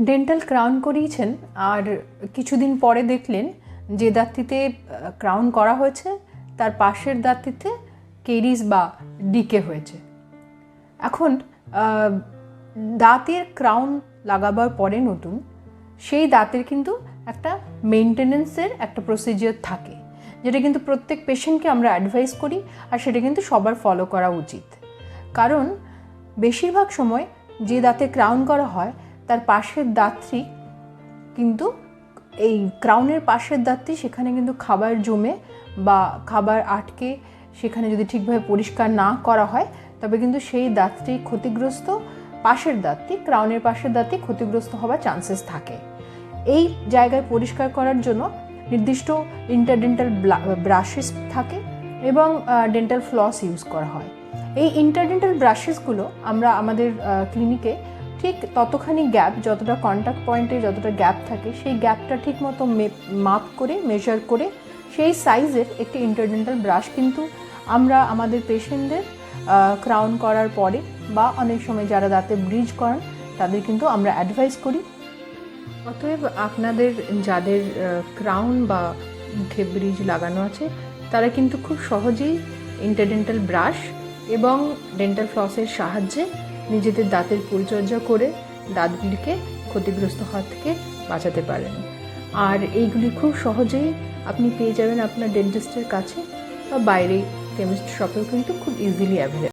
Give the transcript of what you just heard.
Dental crown করিয়েছেন আর কিছুদিন পরে দেখলেন যে দাঁতটিতে ক্রাউন করা হয়েছে তার পাশের দাঁতটিতে কেরিস বা ডিকে হয়েছে। এখন দাঁতের ক্রাউন লাগাবার পরে নতুন সেই দাঁতের কিন্তু একটা মেনটেনেন্সের একটা প্রসিজিওর থাকে, যেটা কিন্তু প্রত্যেক পেশেন্টকে আমরা অ্যাডভাইস করি আর সেটা কিন্তু সবার ফলো করা উচিত। কারণ বেশিরভাগ সময় যে দাঁতে ক্রাউন করা হয় তার পাশের দাঁতটি কিন্তু এই ক্রাউনের পাশের দাঁতটি সেখানে কিন্তু খাবার জমে বা খাবার আটকে সেখানে যদি ঠিকভাবে পরিষ্কার না করা হয় তবে কিন্তু সেই দাঁতটি ক্ষতিগ্রস্ত, পাশের দাঁতটি ক্রাউনের পাশের দাঁতটি ক্ষতিগ্রস্ত হওয়ার চান্সেস থাকে। এই জায়গায় পরিষ্কার করার জন্য নির্দিষ্ট ইন্টারডেন্টাল ব্রাশেস থাকে এবং ডেন্টাল ফ্লস ইউজ করা হয়। এই ইন্টারডেন্টাল ব্রাশেসগুলো আমরা আমাদের ক্লিনিকে ঠিক ততখানি গ্যাপ, যতটা কন্ট্যাক্ট পয়েন্টে যতটা গ্যাপ থাকে সেই গ্যাপটা ঠিক মতো মাপ করে মেজার করে সেই সাইজের একটি ইন্টারডেন্টাল ব্রাশ কিন্তু আমরা আমাদের পেশেন্টদের ক্রাউন করার পরে বা অনেক সময় যারা দাঁতে ব্রিজ করান তাদের কিন্তু আমরা অ্যাডভাইস করি। অতএব আপনাদের যাদের ক্রাউন বা মুখে ব্রিজ লাগানো আছে তারা কিন্তু খুব সহজেই ইন্টারডেন্টাল ব্রাশ এবং ডেন্টাল ফ্লসের সাহায্যে নিজেদের দাঁতের পরিচর্যা করে দাঁতগুলিকে ক্ষতিগ্রস্ত হওয়া থেকে বাঁচাতে পারেন। আর এইগুলি খুব সহজেই আপনি পেয়ে যাবেন আপনার ডেন্টিস্টের কাছে বা বাইরে কেমিস্ট শপেও কিন্তু খুব ইজিলি অ্যাভেলেবল।